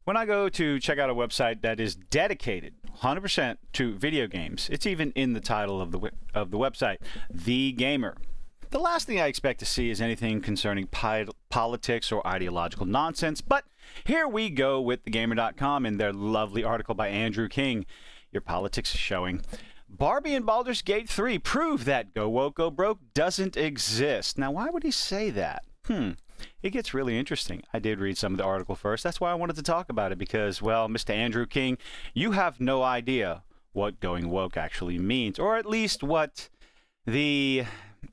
When I go to check out a website that is dedicated 100% to video games, it's even in the title of the website, The Gamer. The last thing I expect to see is anything concerning politics or ideological nonsense, but here we go with thegamer.com and their lovely article by Andrew King. Your politics is showing. Barbie and Baldur's Gate 3 prove that Go Woke, Go Broke doesn't exist. Now, why would he say that? It gets really interesting. I did read some of the article first. That's why I wanted to talk about it because, well, Mr. Andrew King, you have no idea what going woke actually means, or at least what the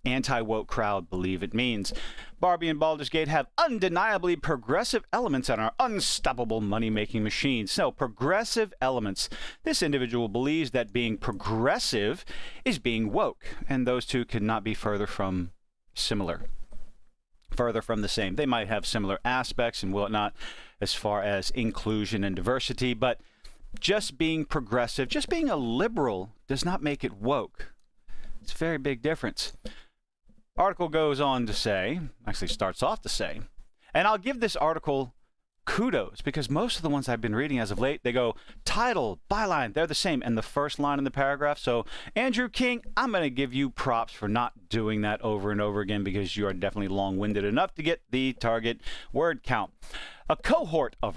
anti-woke crowd believe it means. Barbie and Baldur's Gate have undeniably progressive elements and are unstoppable money-making machines. So, progressive elements. This individual believes that being progressive is being woke, and those two could not be further from the same. They might have similar aspects and whatnot as far as inclusion and diversity, but just being progressive, just being a liberal does not make it woke. It's a very big difference. Article goes on to say, actually starts off to say, and I'll give this article kudos because most of the ones I've been reading as of late, they go title, byline, they're the same, and the first line in the paragraph. So, Andrew King, I'm going to give you props for not doing that over and over again because you are definitely long-winded enough to get the target word count. A cohort of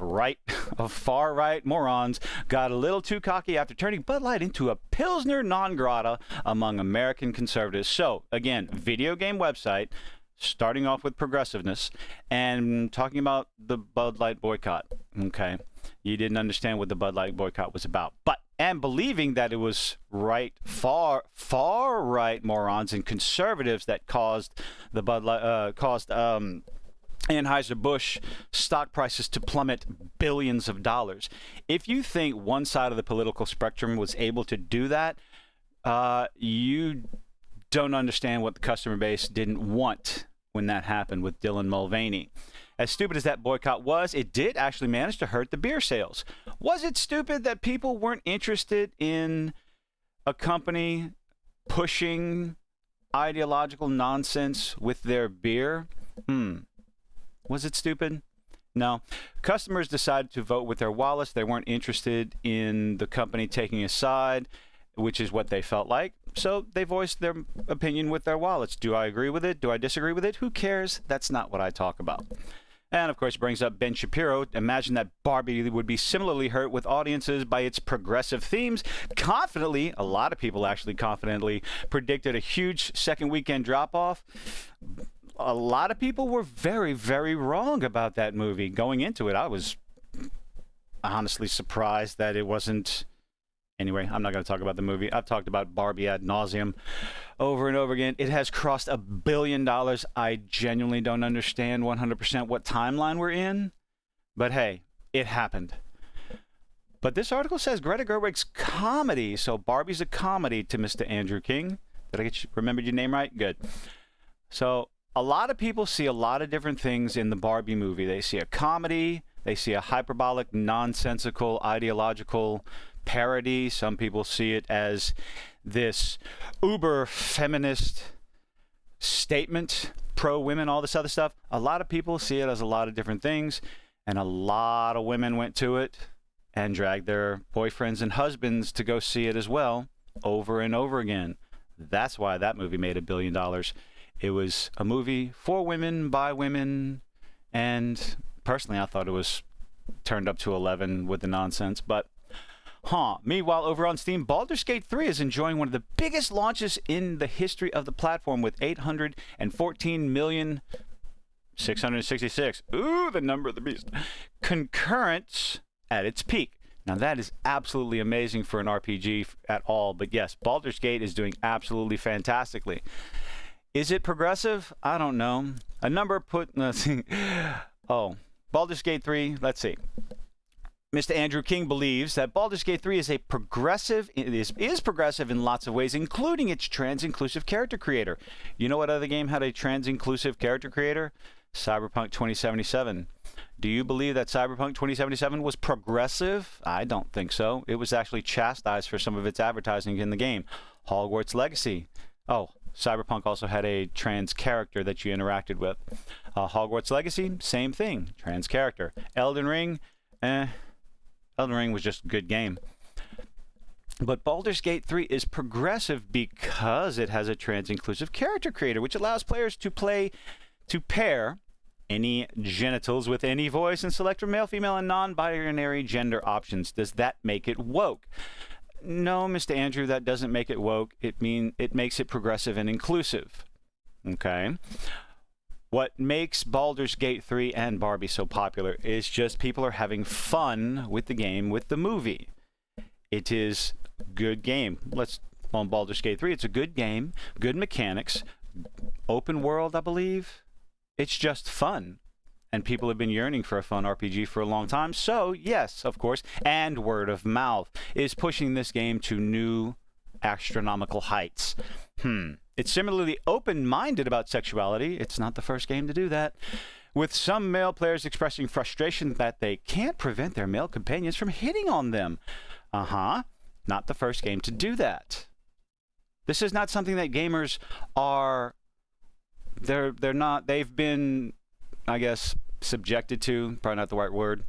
far-right morons got a little too cocky after turning Bud Light into a Pilsner non grata among American conservatives. So, again, video game website, starting off with progressiveness and talking about the Bud Light boycott. Okay, you didn't understand what the Bud Light boycott was about, and believing that it was far right morons and conservatives that caused the Anheuser-Busch stock prices to plummet billions of dollars. If you think one side of the political spectrum was able to do that, you don't understand what the customer base didn't want when that happened with Dylan Mulvaney. As stupid as that boycott was, it did actually manage to hurt the beer sales. Was it stupid that people weren't interested in a company pushing ideological nonsense with their beer? Was it stupid? No. Customers decided to vote with their wallets. They weren't interested in the company taking a side, which is what they felt like. So they voiced their opinion with their wallets. Do I agree with it? Do I disagree with it? Who cares? That's not what I talk about. And of course, brings up Ben Shapiro. Imagine that Barbie would be similarly hurt with audiences by its progressive themes. Confidently, a lot of people actually confidently predicted a huge second weekend drop-off. A lot of people were very, very wrong about that movie. Going into it, I was honestly surprised that it wasn't. Anyway, I'm not going to talk about the movie. I've talked about Barbie ad nauseum over and over again. It has crossed $1 billion. I genuinely don't understand 100% what timeline we're in. But hey, it happened. But this article says Greta Gerwig's comedy. So Barbie's a comedy to Mr. Andrew King. Did I remembered your name right? Good. So a lot of people see a lot of different things in the Barbie movie. They see a comedy. They see a hyperbolic, nonsensical, ideological parody. Some people see it as this uber feminist statement, pro-women, all this other stuff. A lot of people see it as a lot of different things, and a lot of women went to it and dragged their boyfriends and husbands to go see it as well, over and over again. That's why that movie made $1 billion. It was a movie for women, by women, and personally I thought it was turned up to 11 with the nonsense, but meanwhile, over on Steam, Baldur's Gate 3 is enjoying one of the biggest launches in the history of the platform with 814,666,000. Ooh, the number of the beast. Concurrents at its peak. Now, that is absolutely amazing for an RPG at all. But yes, Baldur's Gate is doing absolutely fantastically. Is it progressive? I don't know. A number put... Baldur's Gate 3, let's see. Mr. Andrew King believes that Baldur's Gate 3 is progressive in lots of ways, including its trans-inclusive character creator. You know what other game had a trans-inclusive character creator? Cyberpunk 2077. Do you believe that Cyberpunk 2077 was progressive? I don't think so. It was actually chastised for some of its advertising in the game. Hogwarts Legacy. Oh, Cyberpunk also had a trans character that you interacted with. Hogwarts Legacy, same thing. Trans character. Elden Ring, Elden Ring was just a good game. But Baldur's Gate 3 is progressive because it has a trans-inclusive character creator, which allows players to pair any genitals with any voice and select from male, female, and non-binary gender options. Does that make it woke? No, Mr. Andrew, that doesn't make it woke. It makes it progressive and inclusive. Okay? What makes Baldur's Gate 3 and Barbie so popular is just people are having fun with the game, with the movie. It is a good game. On Baldur's Gate 3, it's a good game, good mechanics, open world, I believe. It's just fun. And people have been yearning for a fun RPG for a long time. So, yes, of course, and word of mouth is pushing this game to new astronomical heights. It's similarly open-minded about sexuality. It's not the first game to do that. With some male players expressing frustration that they can't prevent their male companions from hitting on them. Not the first game to do that. This is not something that gamers are... They're not... They've been, I guess, subjected to. Probably not the right word.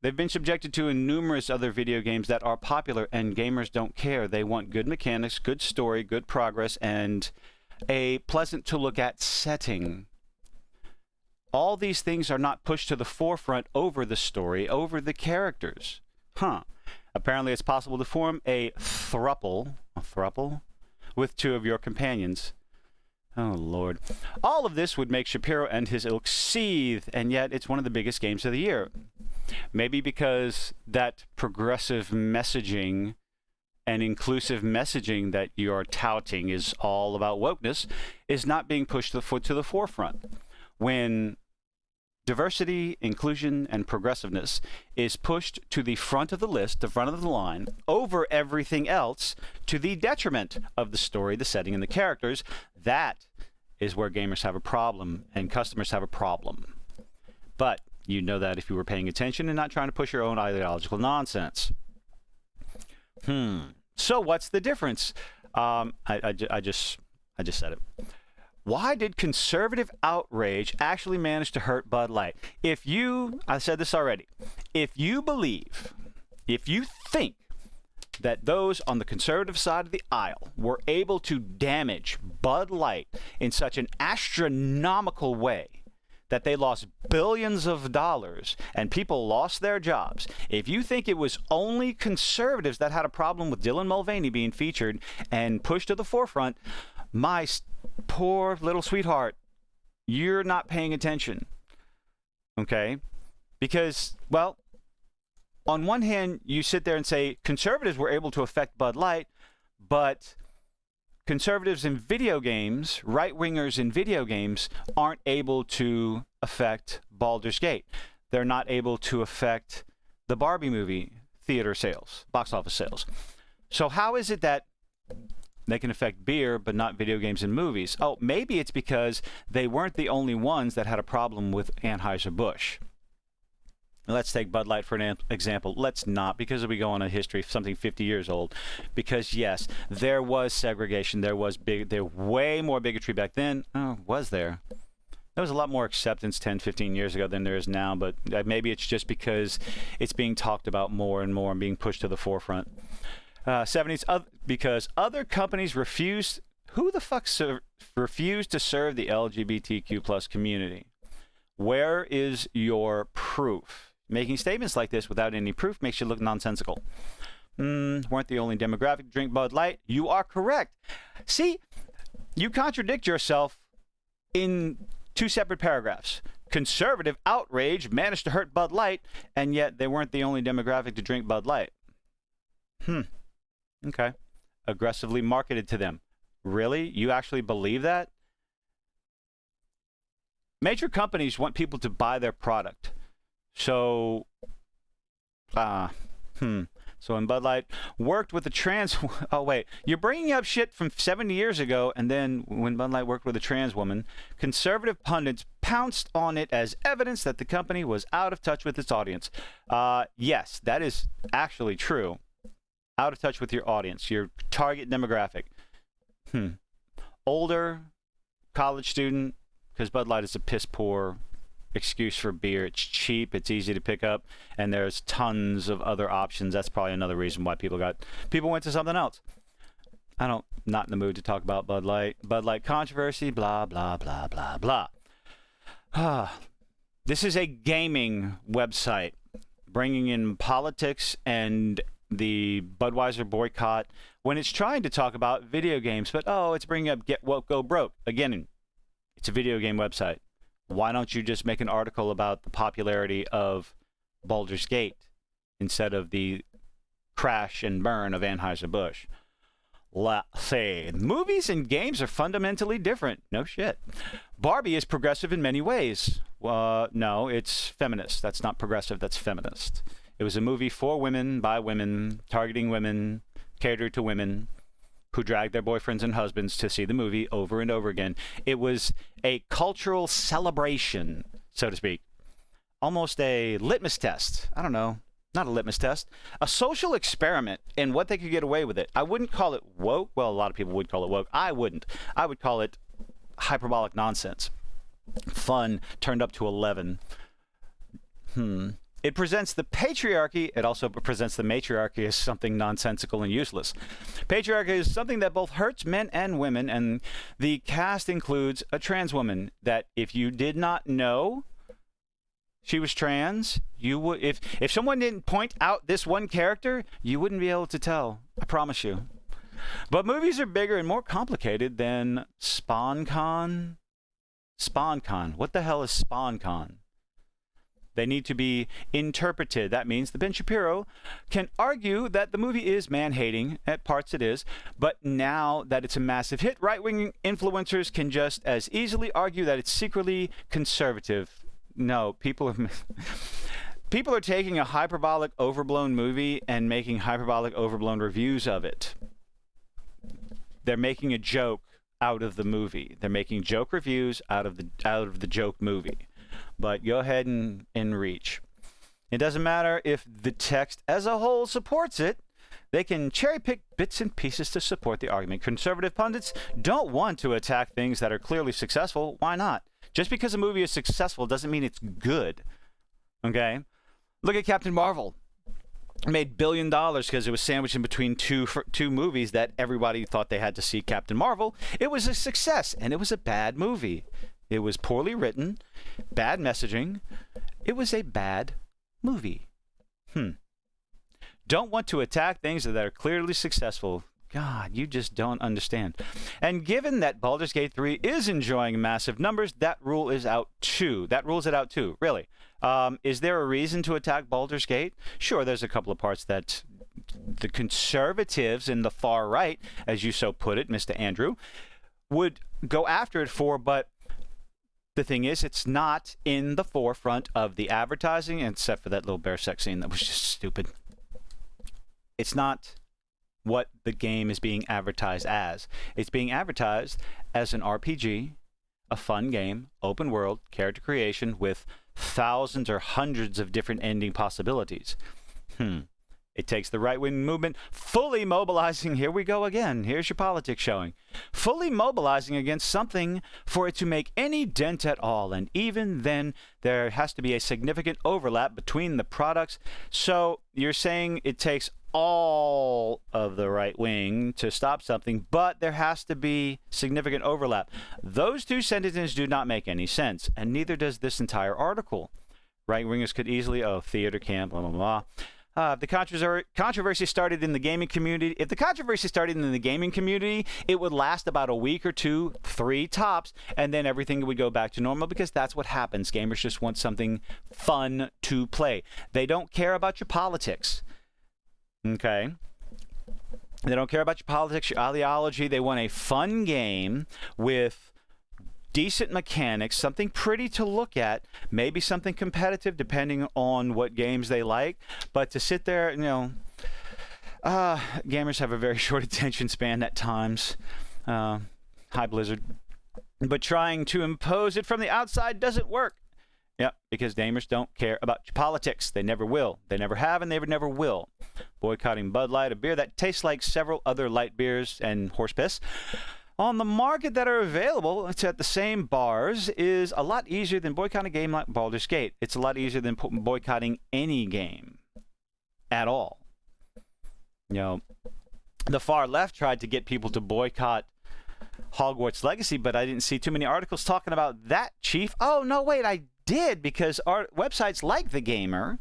They've been subjected to in numerous other video games that are popular, and gamers don't care. They want good mechanics, good story, good progress, and a pleasant-to-look-at setting. All these things are not pushed to the forefront over the story, over the characters. Apparently, it's possible to form a throuple with two of your companions. Oh, Lord. All of this would make Shapiro and his ilk seethe, and yet it's one of the biggest games of the year. Maybe because that progressive messaging and inclusive messaging that you're touting is all about wokeness is not being pushed to the forefront. When diversity, inclusion, and progressiveness is pushed to the front of the list, the front of the line, over everything else, to the detriment of the story, the setting, and the characters, that is where gamers have a problem and customers have a problem. But you know that if you were paying attention and not trying to push your own ideological nonsense. So what's the difference? I just said it. Why did conservative outrage actually manage to hurt Bud Light? I said this already, if you think that those on the conservative side of the aisle were able to damage Bud Light in such an astronomical way that they lost billions of dollars and people lost their jobs, if you think it was only conservatives that had a problem with Dylan Mulvaney being featured and pushed to the forefront, my poor little sweetheart, you're not paying attention. Okay? Because, well, on one hand, you sit there and say conservatives were able to affect Bud Light, but conservatives in video games, right-wingers in video games, aren't able to affect Baldur's Gate. They're not able to affect the Barbie movie theater sales, box office sales. So how is it that they can affect beer, but not video games and movies? Oh, maybe it's because they weren't the only ones that had a problem with Anheuser-Busch. Let's take Bud Light for an example. Let's not, because we go on a history of something 50 years old. Because, yes, there was segregation. There was way more bigotry back then. Oh, was there? There was a lot more acceptance 10, 15 years ago than there is now, but maybe it's just because it's being talked about more and more and being pushed to the forefront. 70s, because other companies refused to serve the LGBTQ plus community. Where is your proof? Making statements like this without any proof makes you look nonsensical. Weren't the only demographic to drink Bud Light? You are correct. See, you contradict yourself in two separate paragraphs. Conservative outrage managed to hurt Bud Light, and yet they weren't the only demographic to drink Bud Light. Okay. Aggressively marketed to them. Really? You actually believe that? Major companies want people to buy their product. So, so when Bud Light worked with a trans... Oh, wait. You're bringing up shit from 70 years ago, and then when Bud Light worked with a trans woman, conservative pundits pounced on it as evidence that the company was out of touch with its audience. Yes, that is actually true. Out of touch with your audience, your target demographic. Older, college student, because Bud Light is a piss poor excuse for beer. It's cheap, it's easy to pick up, and there's tons of other options. That's probably another reason why people went to something else. Not in the mood to talk about Bud Light. Bud Light controversy, blah, blah, blah, blah, blah. This is a gaming website bringing in politics and the Budweiser boycott when it's trying to talk about video games. But, it's bringing up Get Woke, Go Broke. Again, it's a video game website. Why don't you just make an article about the popularity of Baldur's Gate instead of the crash and burn of Anheuser-Busch? Let's see. Movies and games are fundamentally different. No shit. Barbie is progressive in many ways. No, it's feminist. That's not progressive. That's feminist. It was a movie for women, by women, targeting women, catered to women who dragged their boyfriends and husbands to see the movie over and over again. It was a cultural celebration, so to speak. Almost a litmus test. I don't know. Not a litmus test, a social experiment in what they could get away with it. I wouldn't call it woke. Well, a lot of people would call it woke. I wouldn't. I would call it hyperbolic nonsense. Fun turned up to 11. It presents the patriarchy. It also presents the matriarchy as something nonsensical and useless. Patriarchy is something that both hurts men and women, and the cast includes a trans woman that if you did not know she was trans, you would, if someone didn't point out this one character, you wouldn't be able to tell. I promise you. But movies are bigger and more complicated than SpawnCon. SpawnCon. What the hell is SpawnCon? They need to be interpreted. That means that Ben Shapiro can argue that the movie is man-hating. At parts it is. But now that it's a massive hit, right-wing influencers can just as easily argue that it's secretly conservative. No, people are taking a hyperbolic, overblown movie and making hyperbolic, overblown reviews of it. They're making a joke out of the movie. They're making joke reviews out of the joke movie. But go ahead and reach. It doesn't matter if the text as a whole supports it. They can cherry-pick bits and pieces to support the argument. Conservative pundits don't want to attack things that are clearly successful. Why not? Just because a movie is successful doesn't mean it's good. Okay? Look at Captain Marvel. It made $1 billion because it was sandwiched in between two movies that everybody thought they had to see Captain Marvel. It was a success, and it was a bad movie. It was poorly written, bad messaging. It was a bad movie. Don't want to attack things that are clearly successful. God, you just don't understand. And given that Baldur's Gate 3 is enjoying massive numbers, that rule is out too. That rules it out too, really. Is there a reason to attack Baldur's Gate? Sure, there's a couple of parts that the conservatives in the far right, as you so put it, Mr. Andrew, would go after it for, but the thing is, it's not in the forefront of the advertising, except for that little bear sex scene that was just stupid. It's not what the game is being advertised as. It's being advertised as an RPG, a fun game, open world, character creation with thousands or hundreds of different ending possibilities. It takes the right-wing movement fully mobilizing, here we go again, here's your politics showing, fully mobilizing against something for it to make any dent at all. And even then, there has to be a significant overlap between the products. So you're saying it takes all of the right wing to stop something, but there has to be significant overlap. Those two sentences do not make any sense, and neither does this entire article. Right wingers could easily, theater camp, blah, blah, blah. If the controversy started in the gaming community, it would last about a week or two, 3 tops, and then everything would go back to normal, because that's what happens. Gamers just want something fun to play. They don't care about your politics. Okay? They don't care about your politics, your ideology. They want a fun game with decent mechanics, something pretty to look at, maybe something competitive depending on what games they like. But to sit there, gamers have a very short attention span at times. Hi, Blizzard. But trying to impose it from the outside doesn't work. Yep, because gamers don't care about your politics. They never will. They never have, and they never will. Boycotting Bud Light, a beer that tastes like several other light beers and horse piss. on the market that are available, it's at the same bars, is a lot easier than boycotting a game like Baldur's Gate. It's a lot easier than boycotting any game at all. You know, the far left tried to get people to boycott Hogwarts Legacy, but I didn't see too many articles talking about that, Chief. Oh, no, wait, I did, because our websites like The Gamer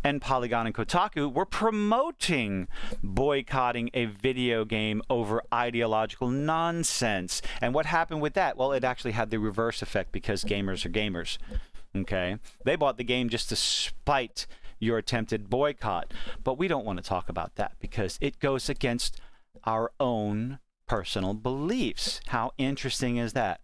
and Polygon and Kotaku were promoting boycotting a video game over ideological nonsense. And what happened with that? Well, it actually had the reverse effect, because gamers are gamers. Okay? They bought the game just to spite your attempted boycott. But we don't want to talk about that, because it goes against our own personal beliefs. How interesting is that?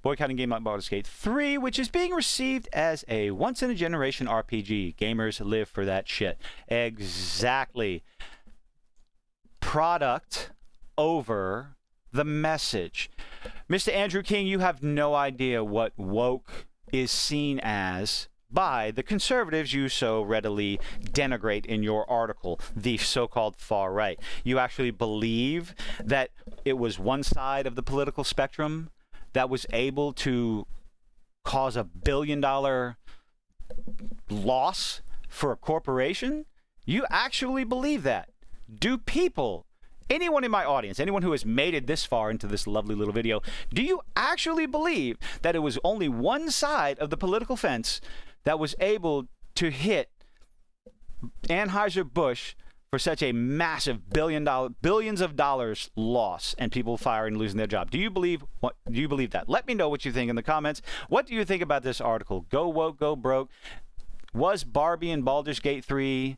Boycotting a game like Baldur's Gate 3, which is being received as a once-in-a-generation RPG. Gamers live for that shit. Exactly. Product over the message. Mr. Andrew King, you have no idea what woke is seen as by the conservatives you so readily denigrate in your article, the so-called far right. You actually believe that it was one side of the political spectrum that was able to cause $1 billion loss for a corporation? You actually believe that? Do people, anyone in my audience, anyone who has made it this far into this lovely little video, do you actually believe that it was only one side of the political fence that was able to hit Anheuser-Busch for such a massive billions of dollars loss and people firing and losing their job? Do you believe that? Let me know what you think in the comments. What do you think about this article? Go woke, go broke. Was Barbie and Baldur's Gate 3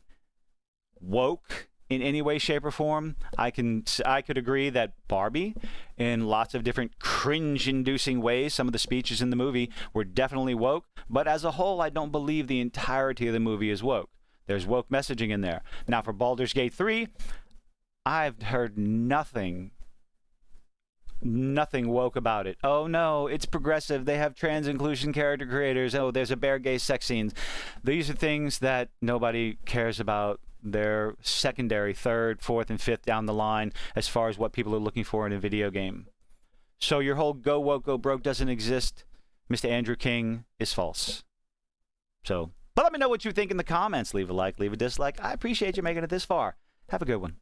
woke in any way, shape, or form? I could agree that Barbie, in lots of different cringe-inducing ways, some of the speeches in the movie were definitely woke, but as a whole, I don't believe the entirety of the movie is woke. There's woke messaging in there. Now, for Baldur's Gate 3, I've heard nothing woke about it. Oh, no, it's progressive. They have trans inclusion character creators. Oh, there's a bare gay sex scenes. These are things that nobody cares about. They're secondary, third, fourth, and fifth down the line as far as what people are looking for in a video game. So your whole go woke, go broke doesn't exist, Mr. Andrew King, is false. So, but let me know what you think in the comments. Leave a like, leave a dislike. I appreciate you making it this far. Have a good one.